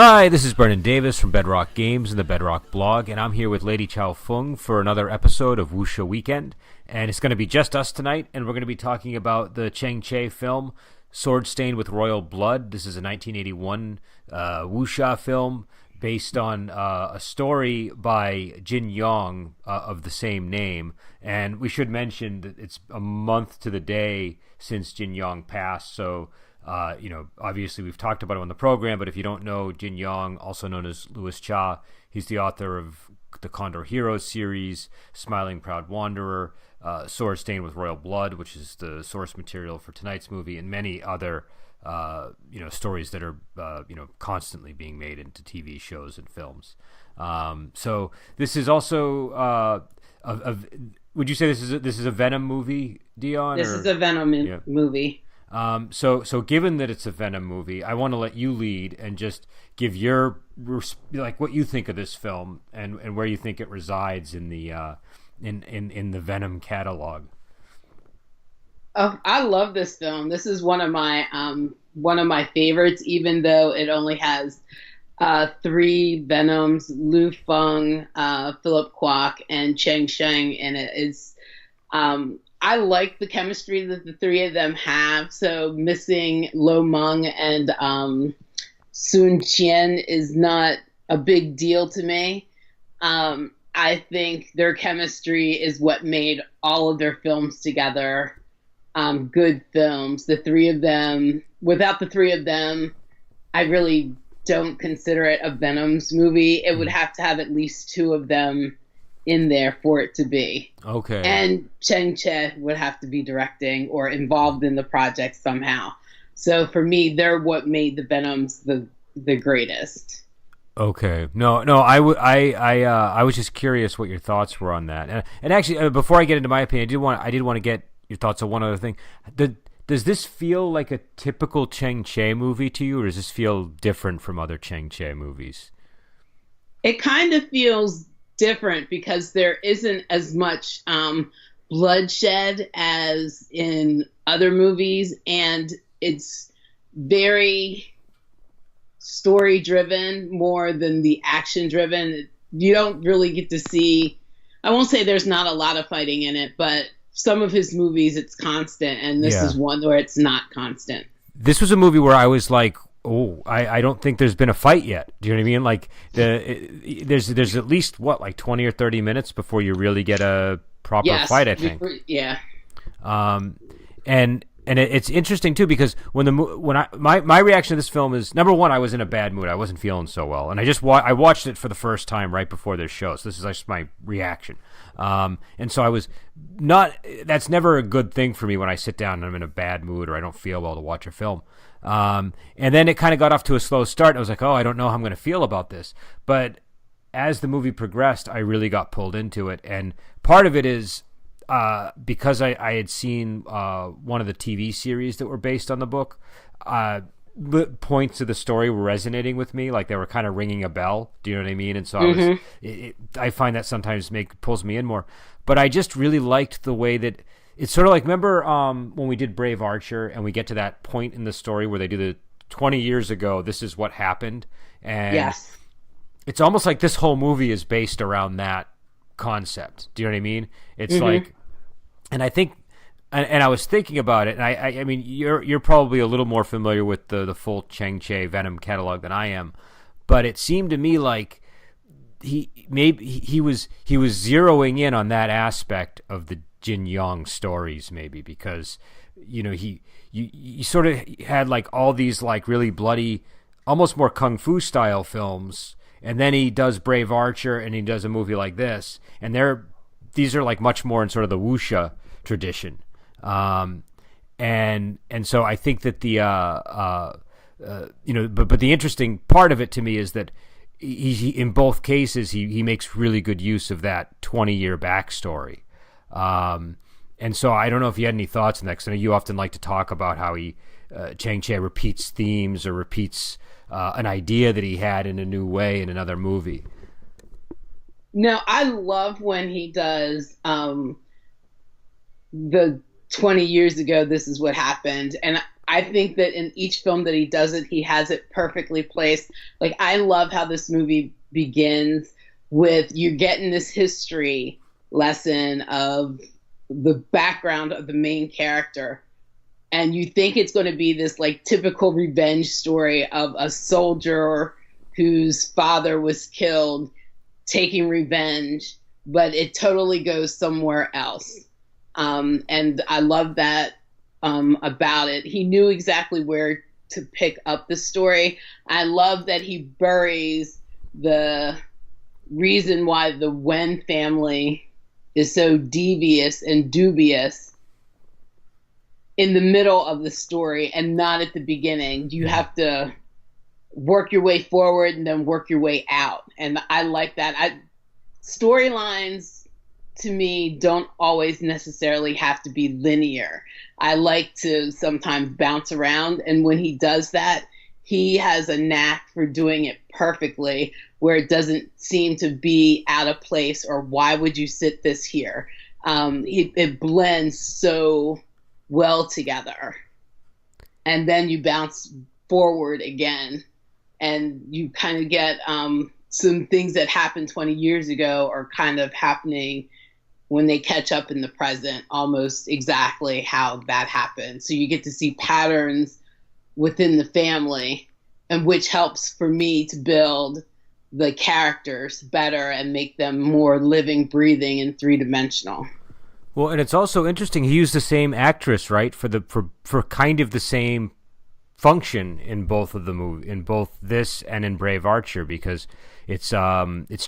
Hi, this is Brendan Davis from Bedrock Games and the Bedrock blog, and I'm here with Lady Chow Feng for another episode of Wuxia Weekend. And it's going to be just us tonight, and we're going to be talking about the Chang Cheh film, Sword Stained with Royal Blood. This is a 1981 wuxia film based on a story by Jin Yong of the same name. And we should mention that it's a month to the day since Jin Yong passed, so obviously we've talked about it on the program, but if you don't know Jin Yong, also known as Louis Cha, he's the author of the Condor Heroes series, Smiling Proud Wanderer, Sword Stained with Royal Blood, which is the source material for tonight's movie, and many other stories that are constantly being made into TV shows and films. So this is also would you say this is a Venom movie, Dion? This is a Venom movie. So given that it's a Venom movie, I want to let you lead and just give your what you think of this film and where you think it resides in the in the Venom catalog. Oh, I love this film. This is one of my favorites, even though it only has three Venoms: Feng, Philip Kwok, and Chang Sheng in it. I like the chemistry that the three of them have. So missing Lo Meng and Sun Qian is not a big deal to me. I think their chemistry is what made all of their films together good films. The three of them, without the three of them, I really don't consider it a Venom's movie. It would have to have at least two of them in there for it to be. Okay. And Chang Cheh would have to be directing or involved in the project somehow. So for me, they're what made the Venoms the greatest. Okay. No. I was just curious what your thoughts were on that. And actually, before I get into my opinion, I did want to get your thoughts on one other thing. Does this feel like a typical Chang Cheh movie to you, or does this feel different from other Chang Cheh movies? It kind of feels different because there isn't as much bloodshed as in other movies, and it's very story driven more than the action driven. You don't really get to see, I won't say there's not a lot of fighting in it, but some of his movies it's constant, and this is one where it's not constant. This was a movie where I was like, oh, I don't think there's been a fight yet. Do you know what I mean? Like there's at least 20 or 30 minutes before you really get a proper fight, I think. Yeah. And it's interesting too, because my reaction to this film is, number one, I was in a bad mood. I wasn't feeling so well, and I watched it for the first time right before this show. So this is just my reaction. And so I was not. That's never a good thing for me when I sit down and I'm in a bad mood or I don't feel well to watch a film. And then it kind of got off to a slow start. I was like, oh, I don't know how I'm going to feel about this. But as the movie progressed, I really got pulled into it. And part of it is because I had seen one of the TV series that were based on the book. Points of the story were resonating with me, like they were kind of ringing a bell. Do you know what I mean? And so I find that sometimes pulls me in more. But I just really liked the way that it's sort of like, remember when we did Brave Archer and we get to that point in the story where they do the 20 years ago, this is what happened. And yes, it's almost like this whole movie is based around that concept. Do you know what I mean? It's like, and I think, and I was thinking about it, and I mean, you're probably a little more familiar with the full Chang Cheh Venom catalog than I am, but it seemed to me like he was zeroing in on that aspect of the Jin Yong stories, maybe because you sort of had like all these like really bloody, almost more kung fu style films, and then he does Brave Archer and he does a movie like this, and these are like much more in sort of the wuxia tradition. And so I think that but the interesting part of it to me is that he in both cases he makes really good use of that 20-year backstory. And so I don't know if you had any thoughts on that, because I know you often like to talk about how Chang Cheh repeats themes or repeats an idea that he had in a new way in another movie. No, I love when he does the 20 years ago, this is what happened. And I think that in each film that he does it, he has it perfectly placed. Like, I love how this movie begins with you're getting this history lesson of the background of the main character. And you think it's going to be this like typical revenge story of a soldier whose father was killed taking revenge, but it totally goes somewhere else. And I love that about it. He knew exactly where to pick up the story. I love that he buries the reason why the Wen family is so devious and dubious in the middle of the story and not at the beginning. You have to work your way forward and then work your way out. And I like that. Storylines to me don't always necessarily have to be linear. I like to sometimes bounce around, and when he does that, he has a knack for doing it perfectly, where it doesn't seem to be out of place or why would you sit this here. It blends so well together, and then you bounce forward again, and you kind of get some things that happened 20 years ago are kind of happening when they catch up in the present, almost exactly how that happened. So you get to see patterns within the family, and which helps for me to build the characters better and make them more living, breathing, and three-dimensional. Well, and it's also interesting. He used the same actress, right, for kind of the same function in both of the movie, in both this and in Brave Archer, because it's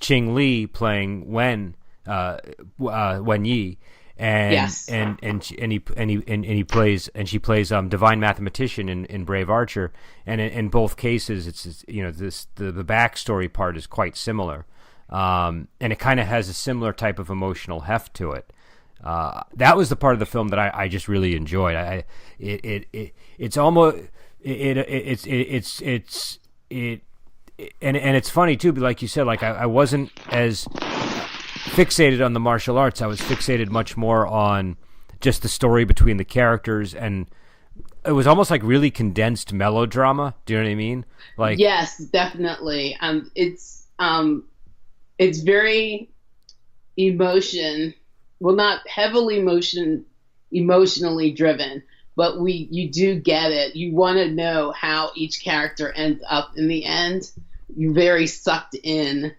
Ching Li playing Wen Yi, and yes. and she plays Divine Mathematician in Brave Archer, and in both cases it's the backstory part is quite similar, and it kind of has a similar type of emotional heft to it. That was the part of the film that I just really enjoyed. It's funny too, but like you said, like I wasn't as fixated on the martial arts. I was fixated much more on just the story between the characters, and it was almost like really condensed melodrama. Do you know what I mean? Like, yes, definitely. It's very not heavily emotionally driven, but you do get it. You want to know how each character ends up in the end. You're very sucked in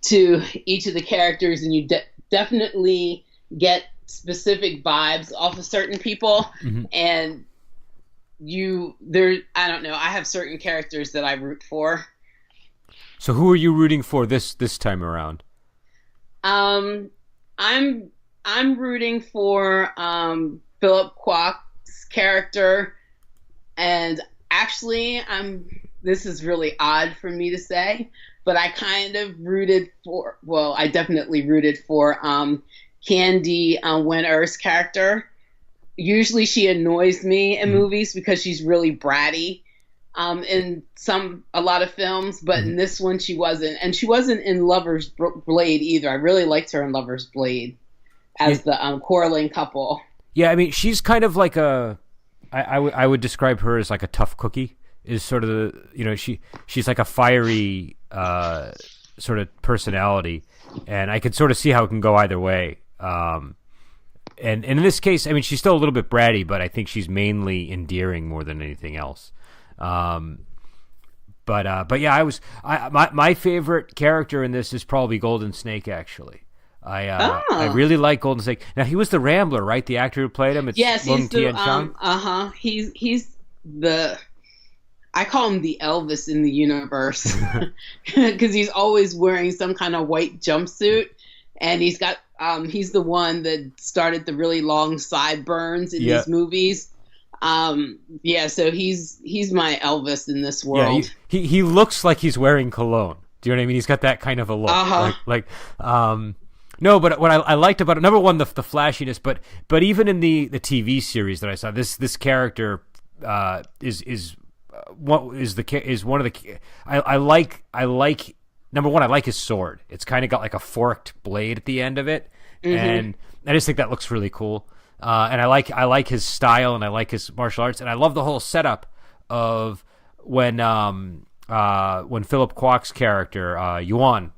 to each of the characters, and you definitely get specific vibes off of certain people. Mm-hmm. And I don't know, I have certain characters that I root for. So who are you rooting for this time around? I'm rooting for Philip Kwok's character, and actually this is really odd for me to say, but I kind of I definitely rooted for Candy Wen-er's character. Usually she annoys me in movies because she's really bratty in a lot of films, but in this one she wasn't. And she wasn't in Lover's Blade either. I really liked her in Lover's Blade as the quarreling couple. Yeah, I mean, she's kind of like I would describe her as like a tough cookie. Is sort of she's like a fiery sort of personality, and I could sort of see how it can go either way. And in this case, I mean, she's still a little bit bratty, but I think she's mainly endearing more than anything else. But yeah, my favorite character in this is probably Golden Snake. Actually, I really like Golden Snake. Now, he was the Rambler, right? The actor who played him. Yes, he's the he's the. I call him the Elvis in the universe because he's always wearing some kind of white jumpsuit, and he's the one that started the really long sideburns in these movies. So he's my Elvis in this world. Yeah, he looks like he's wearing cologne. Do you know what I mean? He's got that kind of a look. No, but what I liked about it, number one, the flashiness, but even in the TV series that I saw, this character is one of the I like number one, I like his sword. It's kind of got like a forked blade at the end of it, and I just think that looks really cool. and I like his style, and I like his martial arts, and I love the whole setup of when Philip Kwok's character Yuan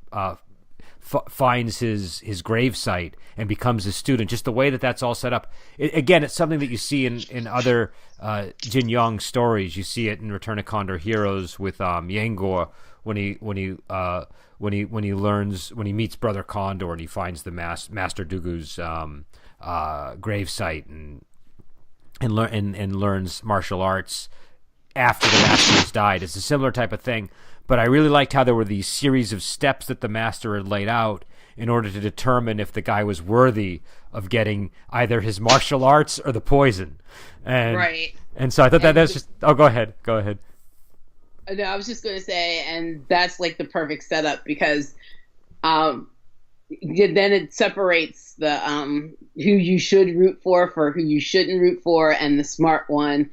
finds his gravesite and becomes his student. Just the way that's all set up. Again, it's something that you see in other Jin Yong stories. You see it in Return of Condor Heroes with Yangor when he meets Brother Condor and he finds the Master Dooku's gravesite and learns martial arts after the master has died. It's a similar type of thing. But I really liked how there were these series of steps that the master had laid out in order to determine if the guy was worthy of getting either his martial arts or the poison. And, right. And so I thought that's just... Oh, go ahead. No, I was just going to say, and that's like the perfect setup because then it separates the who you should root for who you shouldn't root for, and the smart one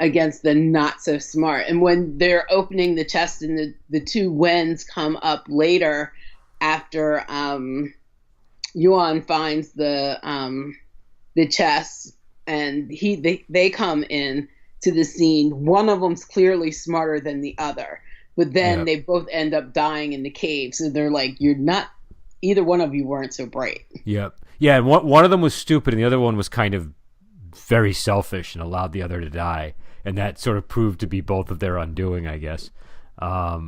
against the not so smart. And when they're opening the chest and the two Wens come up later after Yuan finds the chest and they come in to the scene, one of them's clearly smarter than the other, but then they both end up dying in the cave. So they're like, either one of you weren't so bright. Yep. Yeah. And one of them was stupid and the other one was kind of very selfish and allowed the other to die. And that sort of proved to be both of their undoing, I guess. I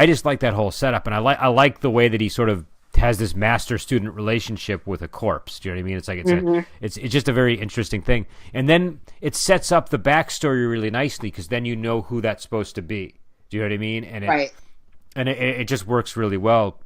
just like that whole setup, and I like the way that he sort of has this master-student relationship with a corpse. Do you know what I mean? It's like it's just a very interesting thing, and then it sets up the backstory really nicely because then you know who that's supposed to be. Do you know what I mean? And it just works really well.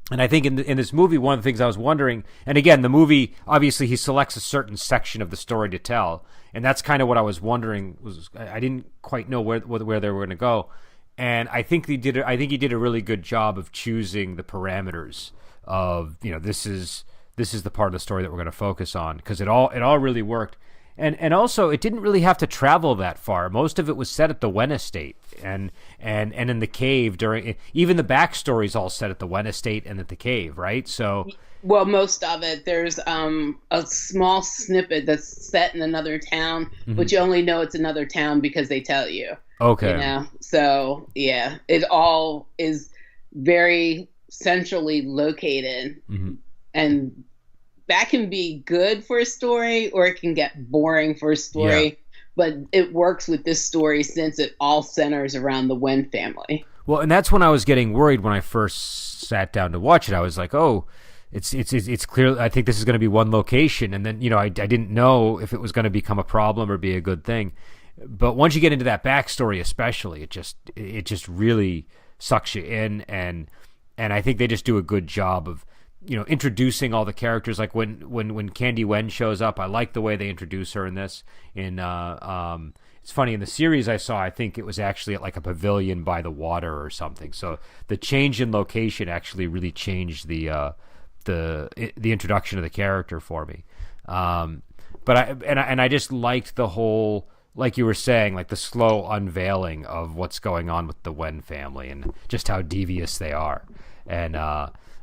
And I think in this movie, one of the things I was wondering, and again, the movie, obviously he selects a certain section of the story to tell, and that's kind of what I was wondering. I didn't quite know where they were going to go, and I think he did a really good job of choosing the parameters of, this is the part of the story that we're going to focus on, because it all really worked. And also, it didn't really have to travel that far. Most of it was set at the Wen estate and in the cave during. Even the backstory is all set at the Wen estate and at the cave, right? So, well, most of it. There's a small snippet that's set in another town, but you only know it's another town because they tell you. Okay. So yeah, it all is very centrally located, and that can be good for a story or it can get boring for a story. Yeah. But it works with this story since it all centers around the Wen family. Well, and that's when I was getting worried when I first sat down to watch it. I was like, oh, it's clear. I think this is going to be one location. And then, I didn't know if it was going to become a problem or be a good thing. But once you get into that backstory, especially, it just really sucks you in. And I think they just do a good job of, introducing all the characters. Like when Candy Wen shows up, I like the way they introduce her in this. It's funny, in the series I saw, I think it was actually at like a pavilion by the water or something. So the change in location actually really changed the introduction of the character for me. But I just liked the whole, like you were saying, like the slow unveiling of what's going on with the Wen family and just how devious they are. And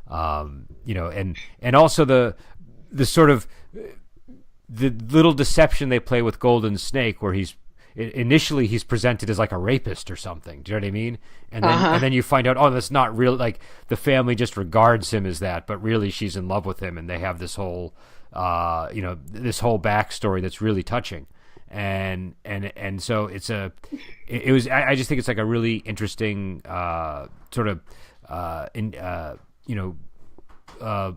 and also the sort of the little deception they play with Golden Snake, where he's presented as like a rapist or something. Do you know what I mean? And then you find out, oh, that's not real. Like the family just regards him as that, but really she's in love with him, and they have this whole this whole backstory that's really touching. And so I just think it's like a really interesting sort of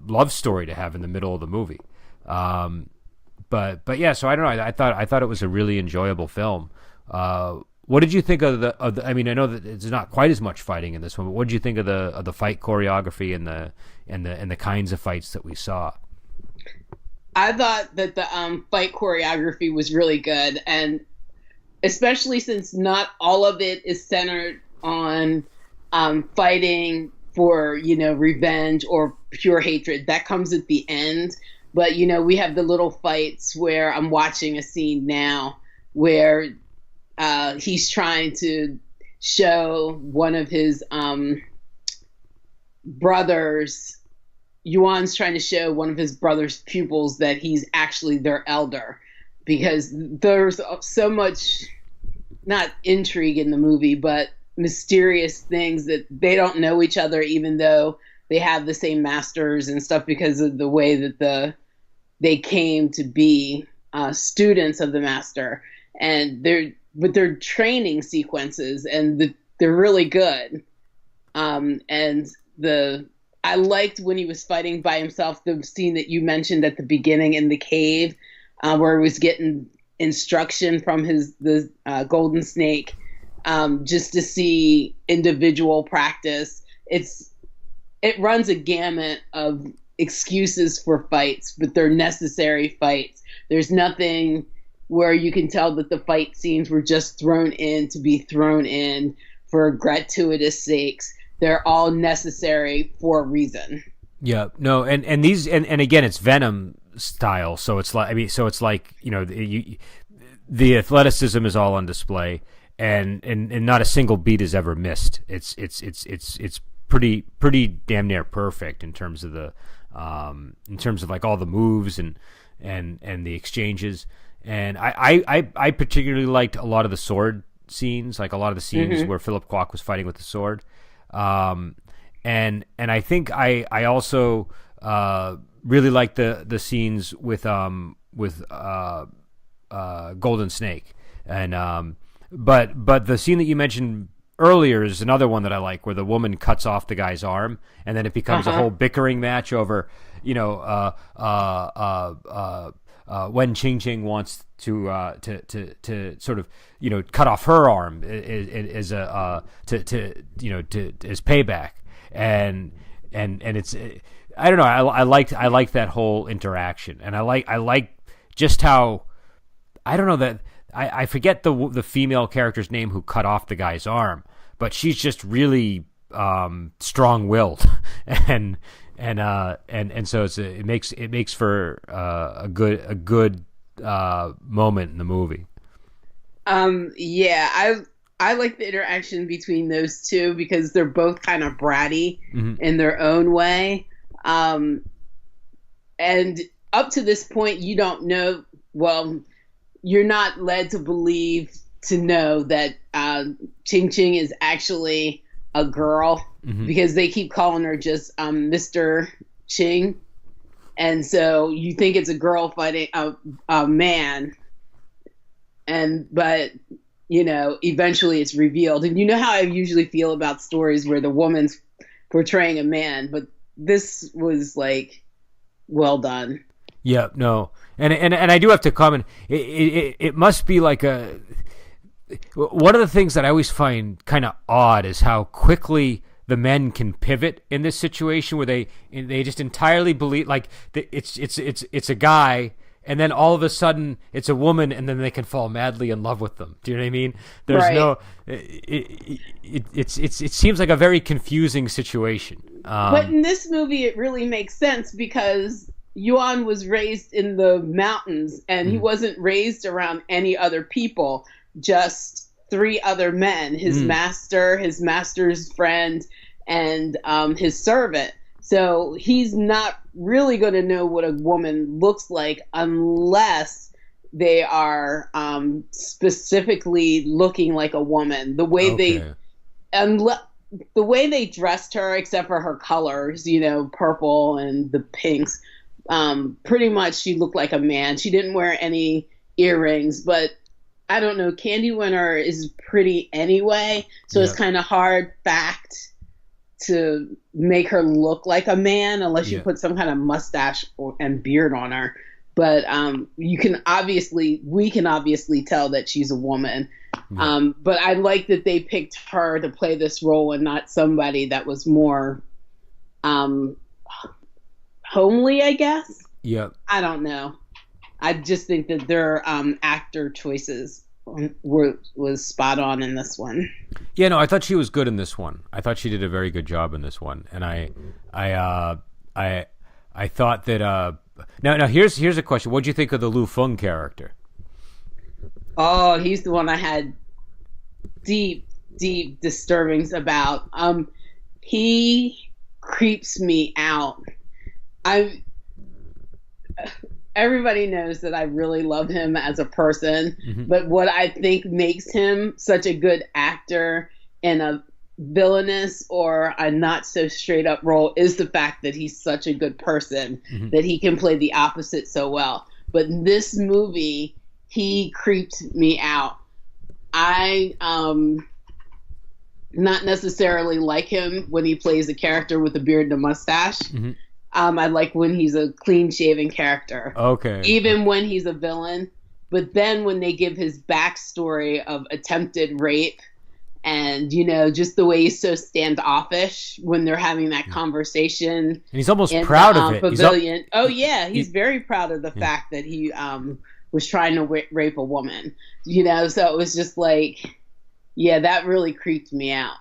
love story to have in the middle of the movie. But yeah, so I don't know. I thought it was a really enjoyable film. What did you think of the? I mean, I know that it's not quite as much fighting in this one, but what did you think of the fight choreography and the kinds of fights that we saw? I thought that the fight choreography was really good, and especially since not all of it is centered on fighting for, revenge or pure hatred. That comes at the end. But, we have the little fights where I'm watching a scene now where he's trying to show one of his brothers, Yuan's trying to show one of his brother's pupils that he's actually their elder, because there's so much, not intrigue in the movie, but mysterious things that they don't know each other, even though they have the same masters and stuff, because of the way that they came to be students of the master. And they're training sequences, and they're really good. And I liked when he was fighting by himself, the scene that you mentioned at the beginning in the cave, where he was getting instruction from the golden snake, just to see individual practice. It runs a gamut of excuses for fights, but they're necessary fights. There's nothing where you can tell that the fight scenes were just thrown in to be thrown in for gratuitous sakes. They're all necessary for a reason. Yeah, no, and again, it's Venom style, so it's like the athleticism is all on display, and not a single beat is ever missed. It's pretty damn near perfect in terms of like all the moves and the exchanges. And I particularly liked a lot of the sword scenes, like a lot of the scenes where Philip Kwok was fighting with the sword. And I think I also really liked the scenes with Golden Snake. And but the scene that you mentioned earlier is another one that I like, where the woman cuts off the guy's arm, and then it becomes a whole bickering match over, when Ching wants to sort of cut off her arm as as payback, and it's, I don't know, I liked that whole interaction, and I like just how, I don't know, that I forget the female character's name who cut off the guy's arm, but she's just really strong-willed, and so it makes for a good moment in the movie. Yeah, I like the interaction between those two, because they're both kind of bratty in their own way. And up to this point, you don't know, well, you're not led to believe, to know that Ching is actually a girl, because they keep calling her just Mr. Ching. And so you think it's a girl fighting a man. But eventually it's revealed. And you know how I usually feel about stories where the woman's portraying a man, but this was like well done. Yeah, no. And I do have to comment, it must be like one of the things that I always find kind of odd is how quickly the men can pivot in this situation, where they just entirely believe, like, it's a guy, and then all of a sudden it's a woman, and then they can fall madly in love with them. Do you know what I mean? There's right. No, it seems like a very confusing situation. But in this movie, it really makes sense, because Yuan was raised in the mountains, and he wasn't raised around any other people, just 3 other men, his master, his master's friend, and his servant. So he's not really going to know what a woman looks like unless they are specifically looking like a woman. The way the way they dressed her, except for her colors, purple and the pinks, pretty much she looked like a man. She didn't wear any earrings, but I don't know, Candy Winter is pretty anyway, so it's kind of hard fact to make her look like a man unless you put some kind of mustache and beard on her. But we can obviously tell that she's a woman. But I like that they picked her to play this role and not somebody that was more homely, I guess. Yeah. I don't know. I just think that their actor choices was spot on in this one. Yeah, no, I thought she was good in this one. I thought she did a very good job in this one, and I thought that. Now here's a question. What did you think of the Lu Feng character? Oh, he's the one I had deep disturbings about. He creeps me out I everybody knows that I really love him as a person, but what I think makes him such a good actor in a villainous or a not so straight up role is the fact that he's such a good person that he can play the opposite so well. But in this movie, he creeped me out. I not necessarily like him when he plays a character with a beard and a mustache. I like when he's a clean-shaven character. Okay. Even when he's a villain. But then when they give his backstory of attempted rape and, you know, just the way he's so standoffish when they're having that conversation. And he's almost proud of it. Pavilion. He's very proud of the fact that he was trying to rape a woman. You know, so it was just like, yeah, that really creeped me out.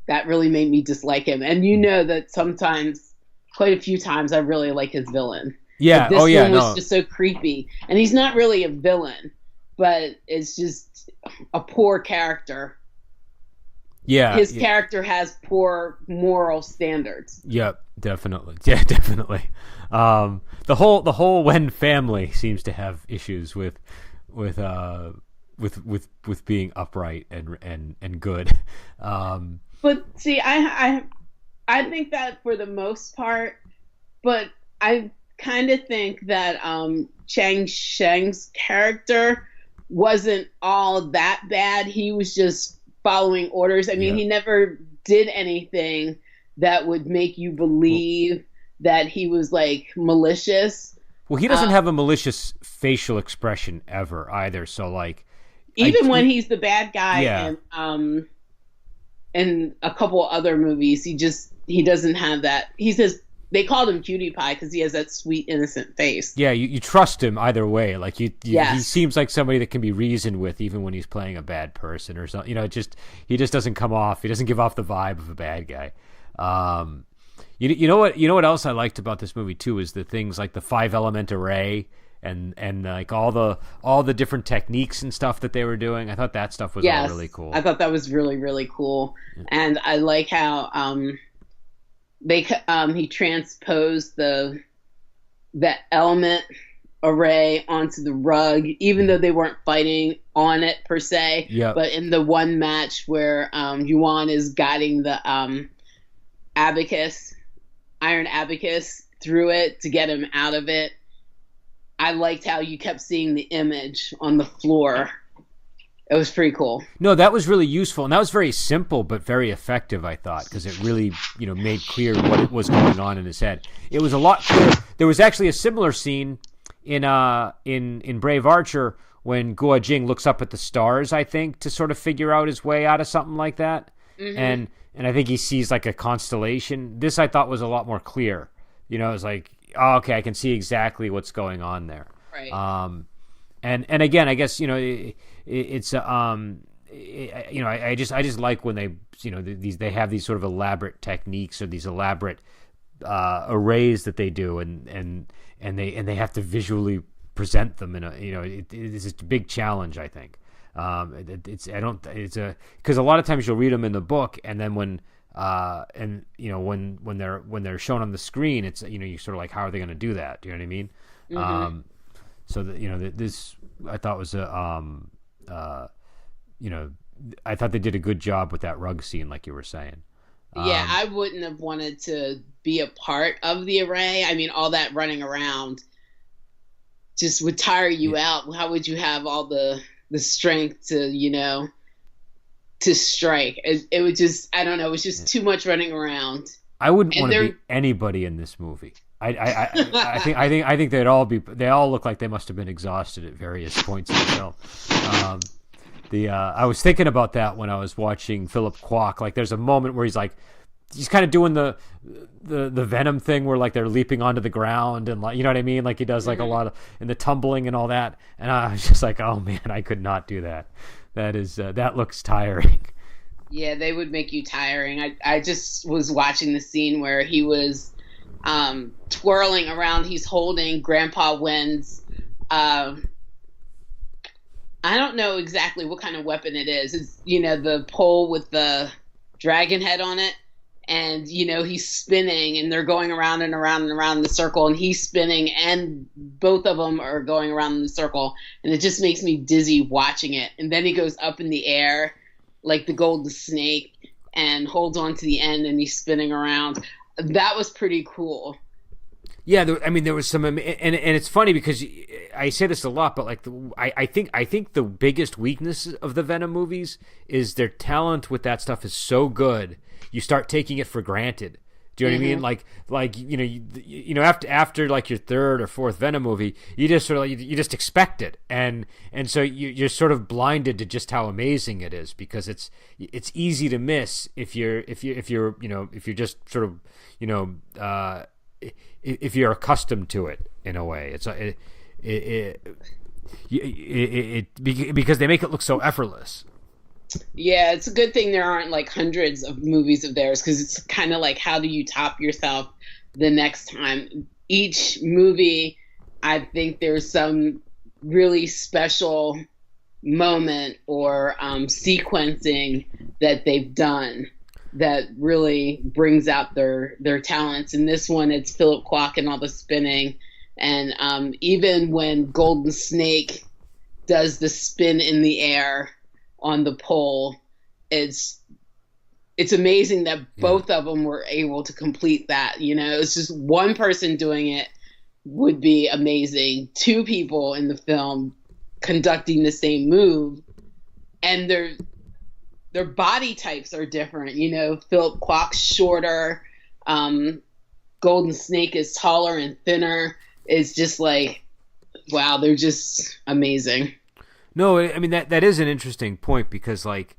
That really made me dislike him. And you know that sometimes, quite a few times, I really like his villain. Yeah. But this one was just so creepy. And he's not really a villain, but it's just a poor character. Yeah. His character has poor moral standards. Yep, definitely. Yeah, definitely. The whole Wen family seems to have issues with being upright and good. But see, I think that for the most part, but I kind of think that Chiang Sheng's character wasn't all that bad. He was just following orders. I mean, he never did anything that would make you believe that he was like malicious. Well, he doesn't have a malicious facial expression ever either. So like, even when he's the bad guy in a couple other movies, he doesn't have that. He says they called him Cutie Pie because he has that sweet, innocent face. Yeah, you trust him either way. Like he seems like somebody that can be reasoned with, even when he's playing a bad person or something. You know, he just doesn't come off. He doesn't give off the vibe of a bad guy. You know what else I liked about this movie too is the things like the 5-element array and like all the different techniques and stuff that they were doing. I thought that stuff was all really cool. I thought that was really, really cool, and I like how he transposed the element array onto the rug, even though they weren't fighting on it per se. Yep. But in the one match where Yuan is guiding the iron abacus through it to get him out of it, I liked how you kept seeing the image on the floor. It was pretty cool. No, that was really useful, and that was very simple but very effective, I thought, because it really, made clear what was going on in his head. It was a lot clearer. There was actually a similar scene in Brave Archer when Guo Jing looks up at the stars, I think, to sort of figure out his way out of something like that. And I think he sees like a constellation. This I thought was a lot more clear. It was like, oh, okay, I can see exactly what's going on there. Right. And again, I guess it's I just like when they they have these sort of elaborate techniques or these elaborate arrays that they do, and they have to visually present them in a it's a big challenge, I think. Because a lot of times you'll read them in the book, and then when they're shown on the screen, it's you're sort of like, how are they going to do that? Do you know what I mean? So that this I thought was I thought they did a good job with that rug scene, like you were saying. Yeah, I wouldn't have wanted to be a part of the array. I mean, all that running around just would tire you out. How would you have all the strength to to strike? It would just, I don't know, it was just too much running around. I wouldn't want to be anybody in this movie. I think they all look like they must have been exhausted at various points in the film. I was thinking about that when I was watching Philip Kwok. Like, there's a moment where he's kind of doing the Venom thing where like they're leaping onto the ground and like, you know what I mean? Like he does like a lot of, and the tumbling and all that. And I was just like, oh man, I could not do that. That looks tiring. Yeah, they would make you tiring. I just was watching the scene where he was twirling around. He's holding Grandpa Wen's I don't know exactly what kind of weapon it is. It's the pole with the dragon head on it, and he's spinning, and they're going around and around and around in the circle, and he's spinning, and both of them are going around in the circle, and it just makes me dizzy watching it. And then he goes up in the air like the golden snake and holds on to the end, and he's spinning around. That was pretty cool. Yeah, there was some, and it's funny because I say this a lot, but like I think the biggest weakness of the Venom movies is their talent with that stuff is so good, you start taking it for granted. Do you know what I mean? Like after like your third or fourth Venom movie, you just sort of you just expect it, and so you're sort of blinded to just how amazing it is, because it's easy to miss if you're just sort of if you're accustomed to it in a way. Because they make it look so effortless. Yeah, it's a good thing there aren't like hundreds of movies of theirs, because it's kind of like, how do you top yourself the next time? Each movie, I think there's some really special moment or sequencing that they've done that really brings out their talents. In this one, it's Philip Kwok and all the spinning. And even when Golden Snake does the spin in the air on the pole, it's amazing that both of them were able to complete that. It's just one person doing it would be amazing. Two people in the film conducting the same move, and their body types are different. Philip Kwok's shorter, Golden Snake is taller and thinner. It's just like, wow, they're just amazing. No, I mean that is an interesting point, because like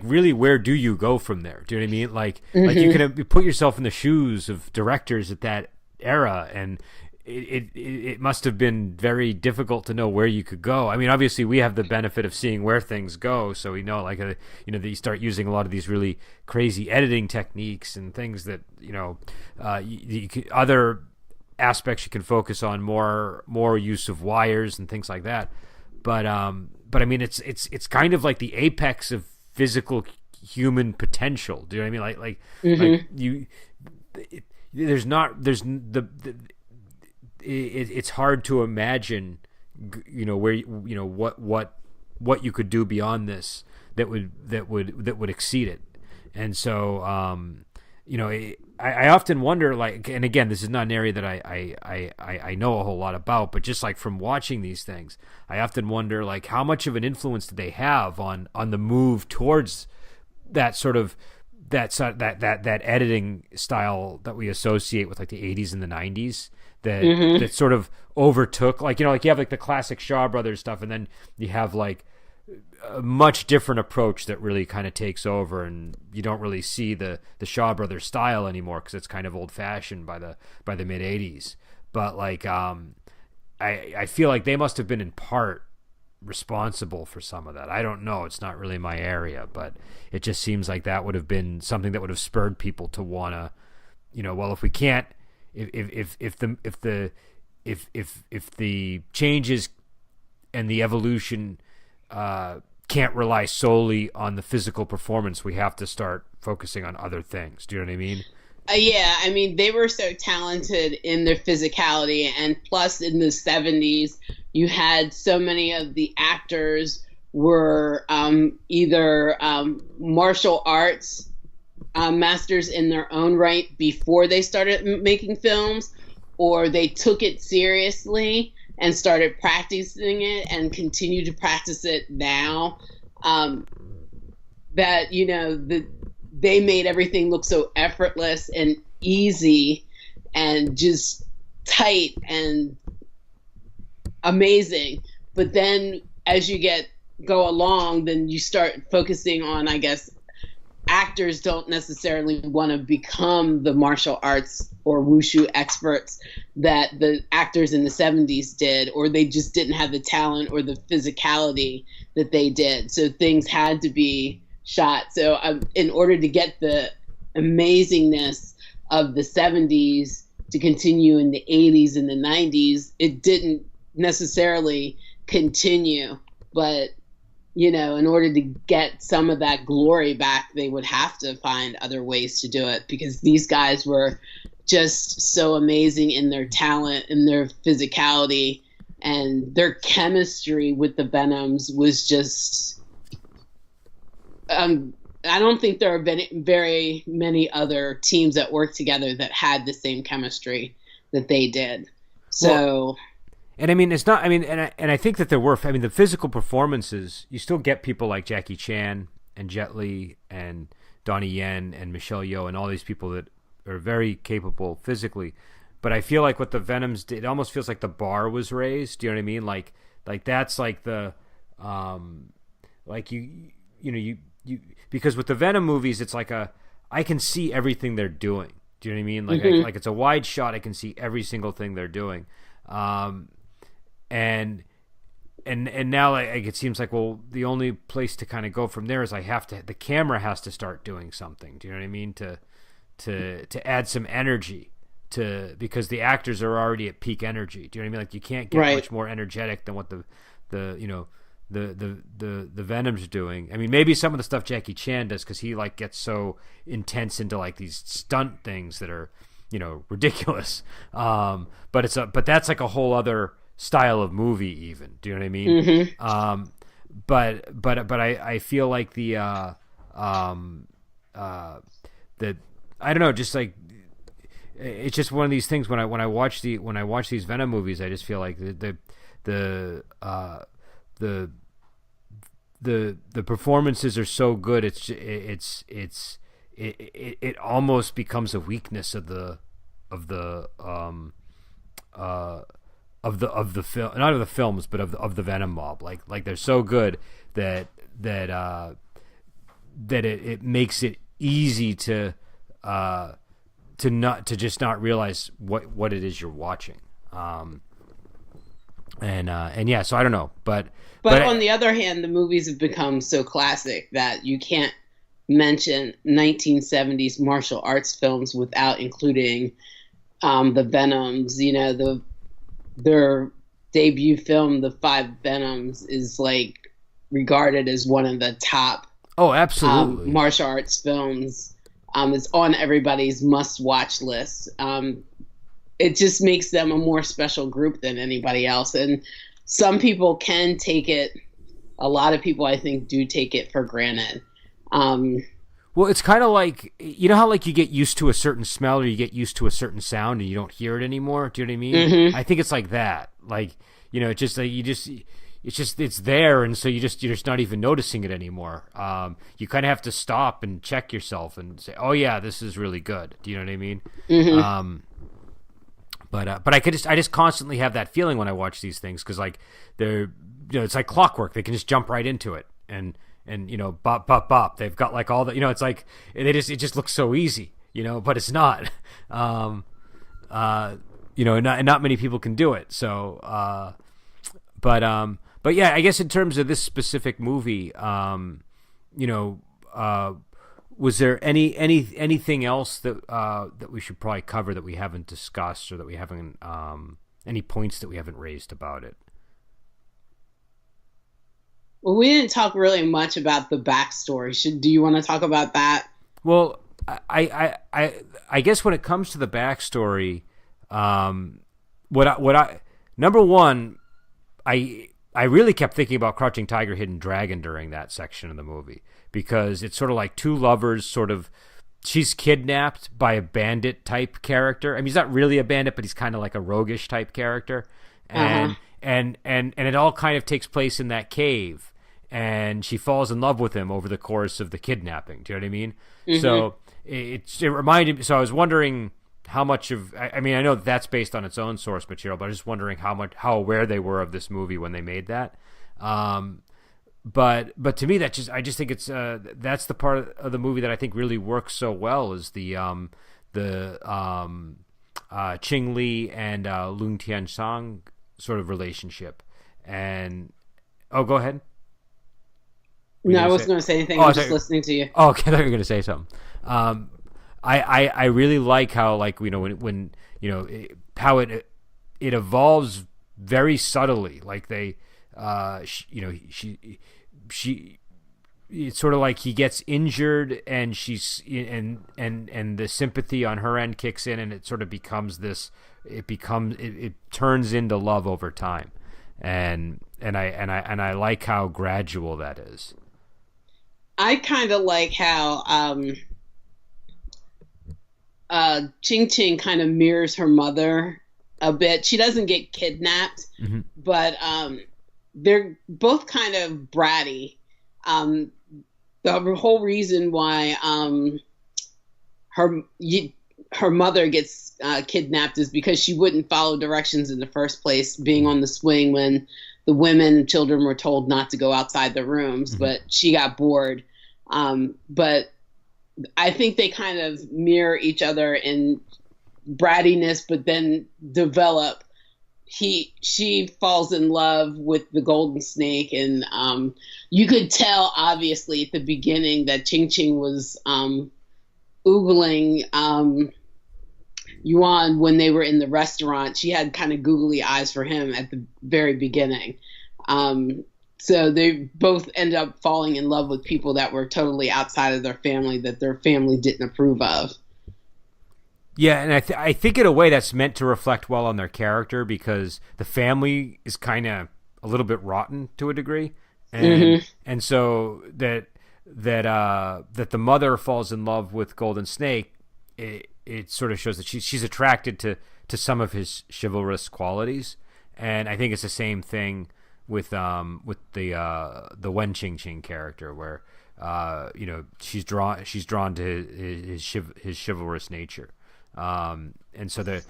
really, where do you go from there? Do you know what I mean? Like you can put yourself in the shoes of directors at that era, and it must have been very difficult to know where you could go. I mean, obviously we have the benefit of seeing where things go, so we know that you start using a lot of these really crazy editing techniques and things that other aspects you can focus on, more use of wires and things like that. But I mean, it's kind of like the apex of physical human potential. Do you know what I mean? Like you, it's hard to imagine, where what you could do beyond this that would exceed it. And so I often wonder, like, and again, this is not an area that I know a whole lot about, but just like from watching these things, I often wonder, like, how much of an influence do they have on the move towards that sort of that editing style that we associate with like the 80s and the 90s that sort of overtook, like, you have like the classic Shaw Brothers stuff, and then you have like a much different approach that really kind of takes over, and you don't really see the Shaw Brothers style anymore, because it's kind of old fashioned by the mid 80s. But like I feel like they must have been in part responsible for some of that. I don't know, it's not really my area, but it just seems like that would have been something that would have spurred people to want to, well, if we can't, if the changes and the evolution can't rely solely on the physical performance, we have to start focusing on other things. Do you know what I mean? Yeah, I mean, they were so talented in their physicality, and plus in the 70s, you had so many of the actors were either martial arts masters in their own right before they started making films, or they took it seriously and started practicing it and continue to practice it now. That, they made everything look so effortless and easy and just tight and amazing. But then as you go along, then you start focusing on, I guess, actors don't necessarily want to become the martial arts or wushu experts that the actors in the 70s did, or they just didn't have the talent or the physicality that they did. So things had to be shot. So in order to get the amazingness of the 70s to continue in the 80s and the 90s, it didn't necessarily continue. But in order to get some of that glory back, they would have to find other ways to do it because these guys were just so amazing in their talent, in their physicality, and their chemistry with the Venoms was just. I don't think there have been very many other teams that worked together that had the same chemistry that they did. So. Well, and I mean, it's not. I mean, and I think that there were. I mean, the physical performances. You still get people like Jackie Chan and Jet Li and Donnie Yen and Michelle Yeoh and all these people that are very capable physically. But I feel like what the Venoms did, it almost feels like the bar was raised. Do you know what I mean? Like that's like the, like you because with the Venom movies, it's like I can see everything they're doing. Do you know what I mean? Like like it's a wide shot. I can see every single thing they're doing. And now like it seems like, well, the only place to kind of go from there is the camera has to start doing something. Do you know what I mean? To add some energy because the actors are already at peak energy. Do you know what I mean? Like you can't get much more energetic than what the Venom's doing. I mean, maybe some of the stuff Jackie Chan does because he like gets so intense into like these stunt things that are, ridiculous. But that's like a whole other style of movie even. Do you know what I mean? But I feel like the I don't know, just like it's just one of these things when I watch these Venom movies, I just feel like the performances are so good. It almost becomes a weakness of the film, not of the films, but of the Venom mob. Like they're so good that it makes it easy to just not realize what it is you're watching. And yeah, so I don't know, but on the other hand, the movies have become so classic that you can't mention 1970s martial arts films without including the Venoms. Their debut film, The Five Venoms, is like regarded as one of the top absolutely martial arts films. It's on everybody's must-watch list. It just makes them a more special group than anybody else. And some people can take it. A lot of people, I think, do take it for granted. Well, it's kind of like, how like you get used to a certain smell or you get used to a certain sound and you don't hear it anymore. Do you know what I mean? Mm-hmm. I think it's like that. Like, it's just like it's there. And so you're just not even noticing it anymore. You kind of have to stop and check yourself and say, oh yeah, this is really good. Do you know what I mean? Mm-hmm. But I just constantly have that feeling when I watch these things because like they're it's like clockwork. They can just jump right into it and bop bop bop. They've got like all the it's like it just looks so easy but it's not. Not many people can do it. So but yeah, I guess in terms of this specific movie, was there anything else that we should probably cover that we haven't discussed or that we haven't any points that we haven't raised about it? Well, we didn't talk really much about the backstory. Do you want to talk about that? Well, I guess when it comes to the backstory, number one, I really kept thinking about Crouching Tiger, Hidden Dragon during that section of the movie because it's sort of like two lovers she's kidnapped by a bandit type character. I mean, he's not really a bandit, but he's kind of like a roguish type character. And it all kind of takes place in that cave. And she falls in love with him over the course of the kidnapping. Do you know what I mean? Mm-hmm. So it reminded me. So I was wondering how much of. I mean, I know that's based on its own source material, but I was just wondering how aware they were of this movie when they made that. But to me, I just think it's that's the part of the movie that I think really works so well is the Ching Li and Lung Tian-sang sort of relationship. And go ahead. No, I wasn't going to say anything. I'm just listening to you. Oh, okay, I thought you were going to say something. I really like how when how it evolves very subtly. Like they she it's sort of like he gets injured and she's and the sympathy on her end kicks in, and it sort of becomes this. It turns into love over time, and I like how gradual that is. I kind of like how Ching Ching kind of mirrors her mother a bit. She doesn't get kidnapped, but they're both kind of bratty. The whole reason why her mother gets kidnapped is because she wouldn't follow directions in the first place, being on the swing when the women and children were told not to go outside their rooms, but she got bored. But I think they kind of mirror each other in brattiness, but then develop. She falls in love with the golden snake, and you could tell obviously at the beginning that Ching Ching was oogling Yuan when they were in the restaurant. She had kind of googly eyes for him at the very beginning. So they both end up falling in love with people that were totally outside of their family, that their family didn't approve of. Yeah, and I think in a way that's meant to reflect well on their character, because the family is kind of a little bit rotten to a degree, and so that the mother falls in love with Golden Snake. It sort of shows that she's attracted to some of his chivalrous qualities, and I think it's the same thing with the Wen Ching Ching character, where she's drawn to his chivalrous nature. And so they're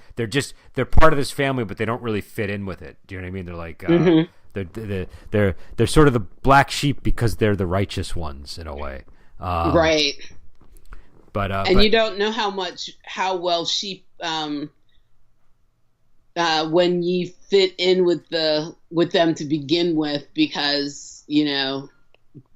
part of this family, but they don't really fit in with it. Do you know what I mean? They're like they're sort of the black sheep because they're the righteous ones in a way, right? But you don't know how well sheep when you fit in with them to begin with, because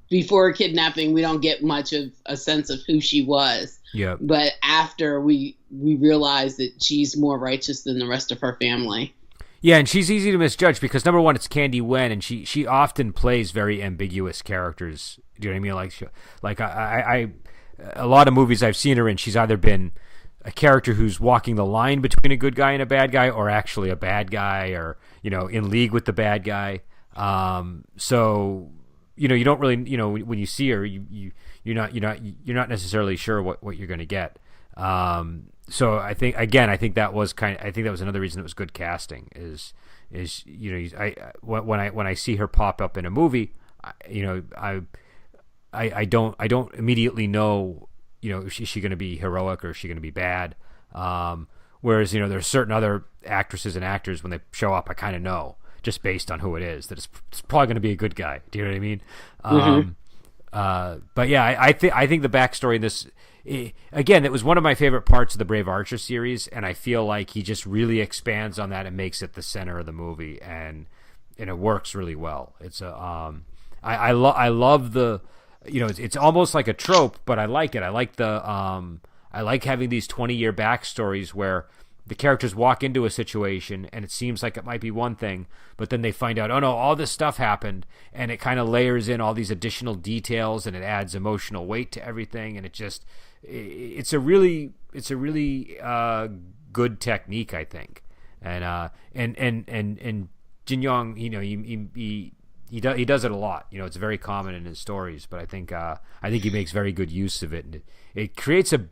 before kidnapping we don't get much of a sense of who she was. Yeah. But after we realize that she's more righteous than the rest of her family. Yeah, and she's easy to misjudge because number one, it's Candy Wen, and she often plays very ambiguous characters. Do you know what I mean? Like I a lot of movies I've seen her in, she's either been a character who's walking the line between a good guy and a bad guy, or actually a bad guy, or in league with the bad guy. So you don't really when you see her, you're not necessarily sure what you're going to get. So I think that was another reason it was good casting is when I see her pop up in a movie, I don't immediately know is she going to be heroic or is she going to be bad. Whereas there's certain other actresses and actors, when they show up, I kind of know just based on who it is that it's probably going to be a good guy. Do you know what I mean? But yeah, I think the backstory in this, again, it was one of my favorite parts of the Brave Archer series, and I feel like he just really expands on that and makes it the center of the movie, and it works really well. It's I love the, it's almost like a trope, but I like it. I like the I like having these 20-year backstories where the characters walk into a situation and it seems like it might be one thing, but then they find out, oh no, all this stuff happened, and it kind of layers in all these additional details and it adds emotional weight to everything, and it's a really good technique, I think. And Jin Yong, he does it a lot. It's very common in his stories, but I think he makes very good use of it, and it creates a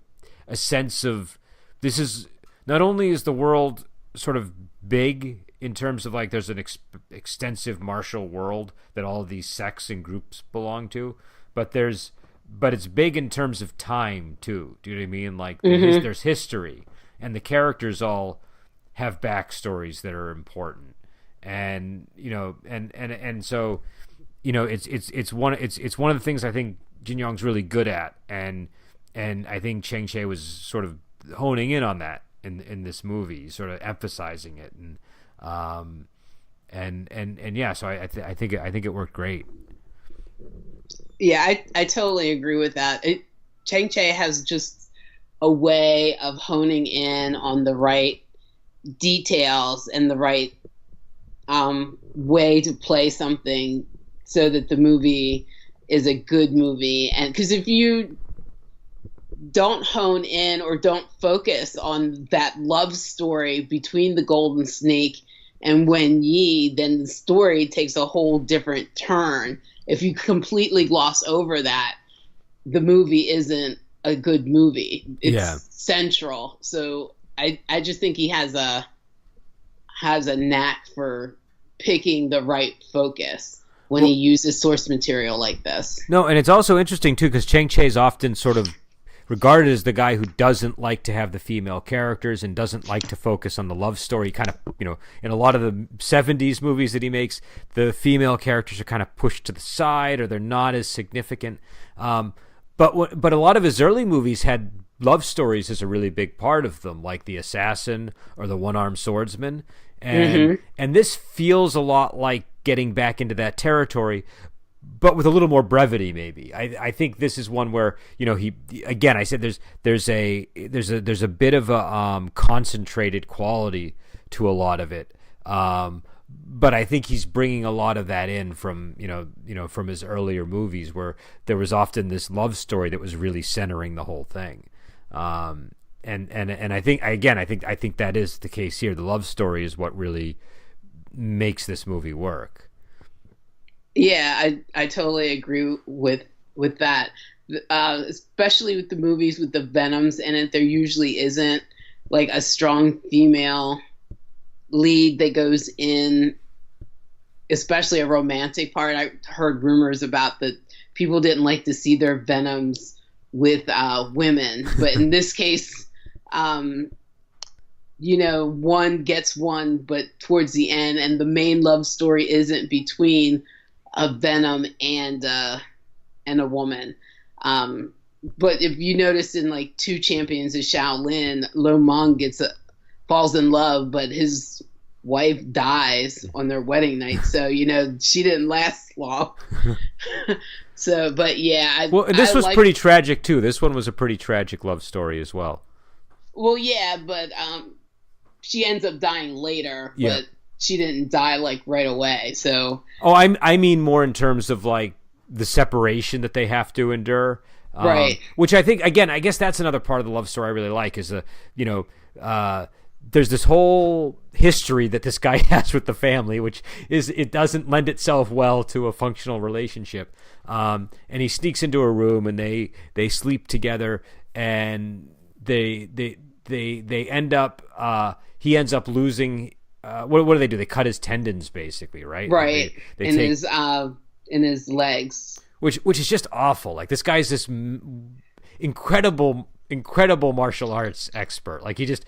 sense of, this is, not only is the world sort of big in terms of like there's an extensive martial world that all of these sects and groups belong to, but it's big in terms of time too. Do you know what I mean? Like there's history, and the characters all have backstories that are important, and so it's one of the things I think Jin Yong's really good at, and I think Chang Cheh was sort of honing in on that in this movie, sort of emphasizing it, and yeah, so I think it worked great. Yeah, I totally agree with that. Chang Cheh has just a way of honing in on the right details and the right way to play something so that the movie is a good movie. And because if you don't hone in or don't focus on that love story between the Golden Snake and Wen Yi, then the story takes a whole different turn. If you completely gloss over that, the movie isn't a good movie. It's central. So I just think he has a knack for picking the right focus when he uses source material like this. No, and it's also interesting too because Chang Cheh is often sort of regarded as the guy who doesn't like to have the female characters and doesn't like to focus on the love story. Kind of, in a lot of the 70s movies that he makes, the female characters are kind of pushed to the side or they're not as significant. But a lot of his early movies had love stories as a really big part of them, like The Assassin or The One-Armed Swordsman. And this feels a lot like getting back into that territory, but with a little more brevity, maybe. I think this is one where he again. I said there's a bit of a concentrated quality to a lot of it, but I think he's bringing a lot of that in from from his earlier movies where there was often this love story that was really centering the whole thing. And I think I think that is the case here. The love story is what really makes this movie work. Yeah, I totally agree with that. Especially with the movies with the Venoms in it, there usually isn't like a strong female lead that goes in, especially a romantic part. I heard rumors about that people didn't like to see their Venoms with women, but in this case, one gets one, but towards the end, and the main love story isn't between a Venom and a woman. But if you notice in like Two Champions of Shaolin, Lo Mang falls in love, but his wife dies on their wedding night. So, she didn't last long. So, but yeah. This was pretty tragic too. This one was a pretty tragic love story as well. Well, yeah, but she ends up dying later, but she didn't die like right away. So I mean more in terms of like the separation that they have to endure, right? Which I think, again, I guess that's another part of the love story I really like is there's this whole history that this guy has with the family, which is it doesn't lend itself well to a functional relationship. And he sneaks into a room and they sleep together and they end up he ends up losing. What do they do? They cut his tendons, basically, right? Right. They in take his legs. Which is just awful. Like this guy's this incredible martial arts expert. Like he's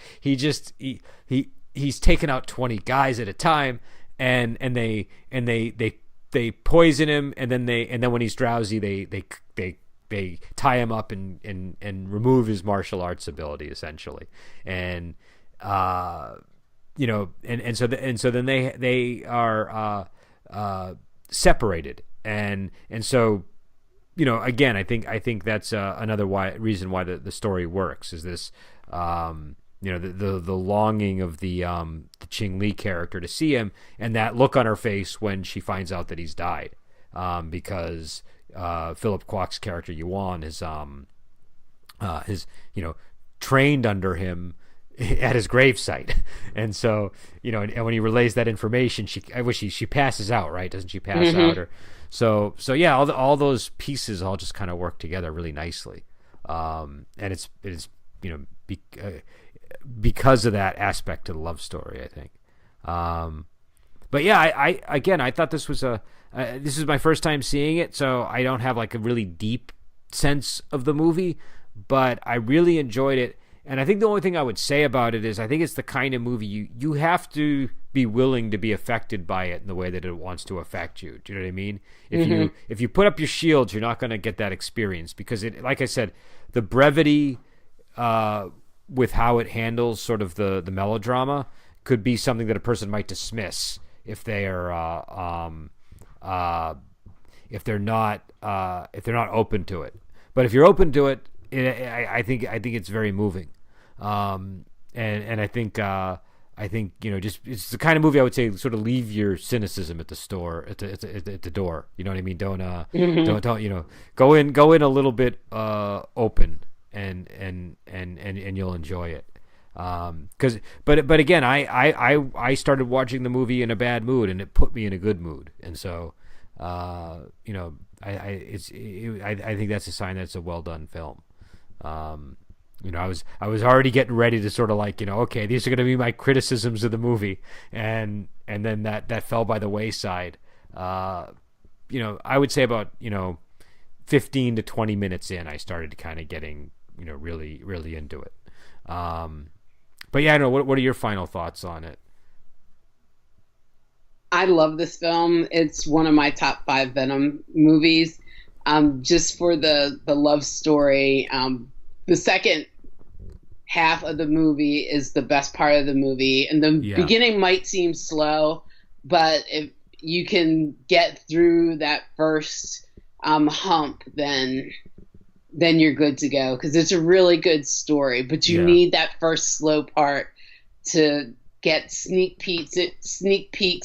taken out 20 guys at a time, and they poison him, and then when he's drowsy, they tie him up and remove his martial arts ability essentially, and so then they are separated, and so again, I think that's another reason why the story works is this the longing of the Ching Li character to see him, and that look on her face when she finds out that he's died, because Philip Kwok's character Yuan is trained under him at his gravesite, and so and when he relays that information, she passes out, right? Doesn't she pass out? Or so yeah, all those pieces all just kind of work together really nicely, and it's because of that aspect to the love story, I think. But yeah, I thought this was this is my first time seeing it, so I don't have like a really deep sense of the movie, but I really enjoyed it. And I think the only thing I would say about it is I think it's the kind of movie you have to be willing to be affected by it in the way that it wants to affect you. Do you know what I mean? If you put up your shields, you're not going to get that experience because it, like I said, the brevity with how it handles sort of the melodrama could be something that a person might dismiss if they are if they're not open to it. But if you're open to it, I think it's very moving. And I think I think, just it's the kind of movie I would say sort of leave your cynicism at the store at the door. You know what I mean? Don't go in a little bit open and you'll enjoy it. But again, I started watching the movie in a bad mood, and it put me in a good mood, and so I think that's a sign that it's a well done film. I was already getting ready to sort of like, okay, these are going to be my criticisms of the movie, and then that fell by the wayside. I would say about 15 to 20 minutes in, I started kind of getting really really into it. But yeah, I don't know. What are your final thoughts on it? I love this film. It's one of my top 5 Venom movies. Just for the love story. The second half of the movie is the best part of the movie, and the beginning might seem slow, but if you can get through that first hump, then you're good to go, because it's a really good story. But you need that first slow part to get sneak peeks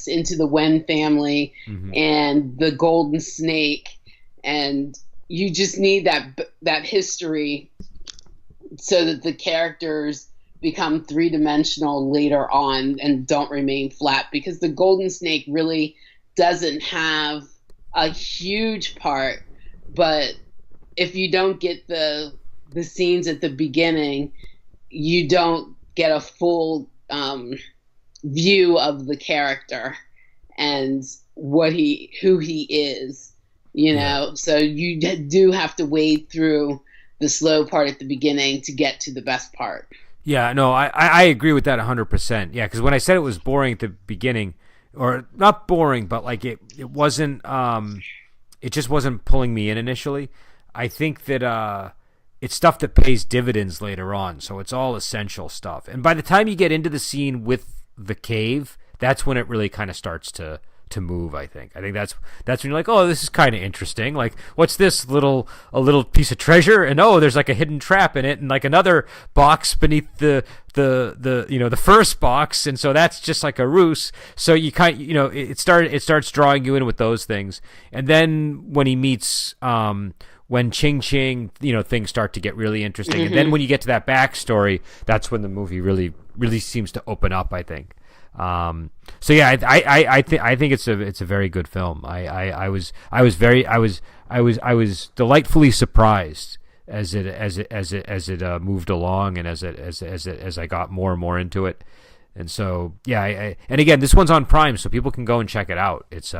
into the Wen family and the Golden Snake, and you just need that history so that the characters become three-dimensional later on and don't remain flat, because the Golden Snake really doesn't have a huge part, but if you don't get the scenes at the beginning, you don't get a full view of the character and who he is, so you do have to wade through the slow part at the beginning to get to the best part. Yeah, no, I agree with that 100%. Yeah, because when I said it was boring at the beginning, or not boring, but like it wasn't, it just wasn't pulling me in initially. I think that it's stuff that pays dividends later on, so it's all essential stuff. And by the time you get into the scene with the cave, that's when it really kind of starts to move. I think that's when you're like, oh, this is kind of interesting. Like, what's this a little piece of treasure? And oh, there's like a hidden trap in it, and like another box beneath the first box, and so that's just like a ruse. So you it starts drawing you in with those things, and then when he meets when Ching Cheng, things start to get really interesting, and then when you get to that backstory, that's when the movie really really seems to open up, I think. So yeah, I think it's a very good film. I was delightfully surprised as it moved along, and as I got more and more into it. And so yeah, and again, this one's on Prime, so people can go and check it out. It's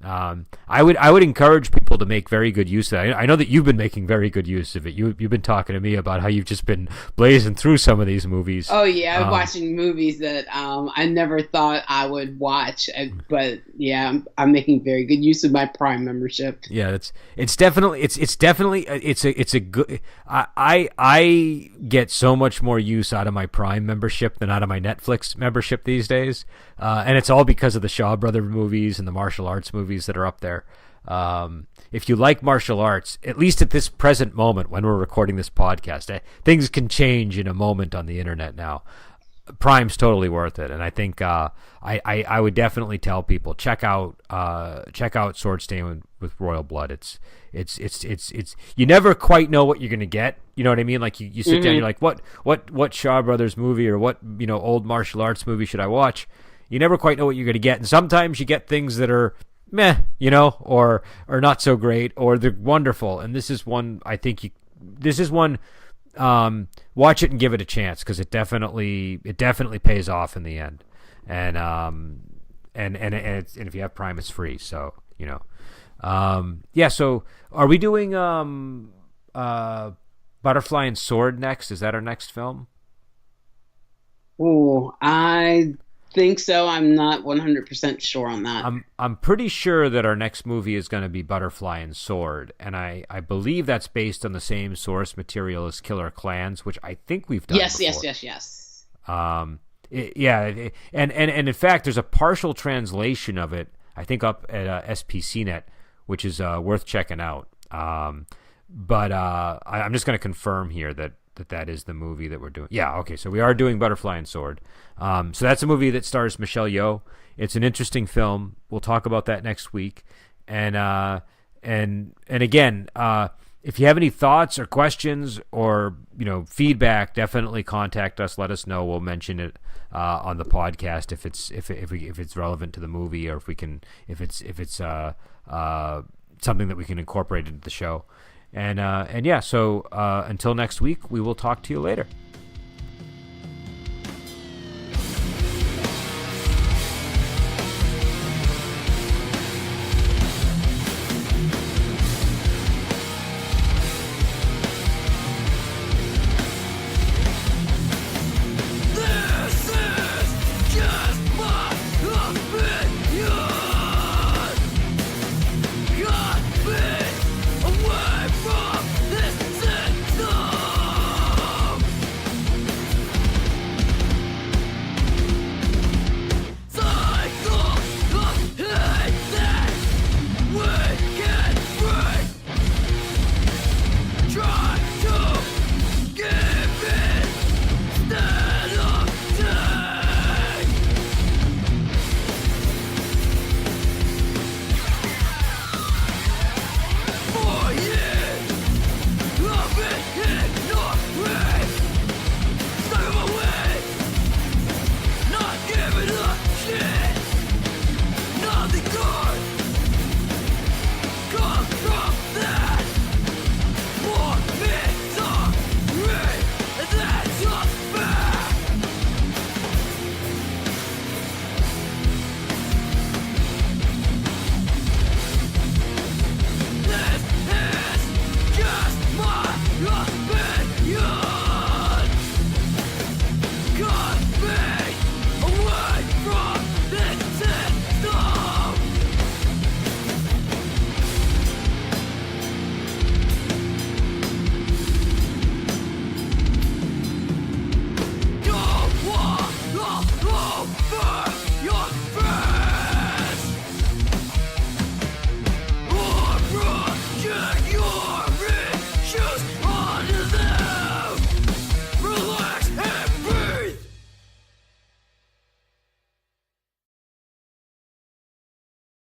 I would encourage people to make very good use of that. I know that you've been making very good use of it. You've been talking to me about how you've just been blazing through some of these movies. Oh yeah, I'm watching movies that I never thought I would watch, but yeah, I'm making very good use of my Prime membership. Yeah, it's definitely a good. I get so much more use out of my Prime membership than out of my Netflix membership these days, and it's all because of the Shaw Brother movies and the martial arts movies that are up there. If you like martial arts, at least at this present moment when we're recording this podcast, things can change in a moment on the internet now. Prime's totally worth it, and I think I would definitely tell people check out Sword Stain with Royal Blood. It's you never quite know what you're gonna get. You know what I mean? Like you sit down, you're like, what Shaw Brothers movie or what old martial arts movie should I watch? You never quite know what you're gonna get, and sometimes you get things that are meh, or not so great, or they're wonderful. And this is one, I think watch it and give it a chance, because it definitely pays off in the end. And if you have Prime, it's free. So, yeah. So are we doing, Butterfly and Sword next? Is that our next film? Oh, I think so. I'm not 100% sure on that. I'm pretty sure that our next movie is going to be Butterfly and Sword, and I believe that's based on the same source material as Killer Klans, which I think we've done before. Yes. And in fact, there's a partial translation of it, I think, up at SPCnet, which is worth checking out. But I'm just going to confirm here that that is the movie that we're doing. Yeah, okay, so we are doing Butterfly and Sword. So that's a movie that stars Michelle Yeoh. It's an interesting film. We'll talk about that next week. And again, if you have any thoughts or questions or feedback, definitely contact us. Let us know. We'll mention it on the podcast if it's relevant to the movie, or if it's something that we can incorporate into the show. And yeah, so until next week, we will talk to you later.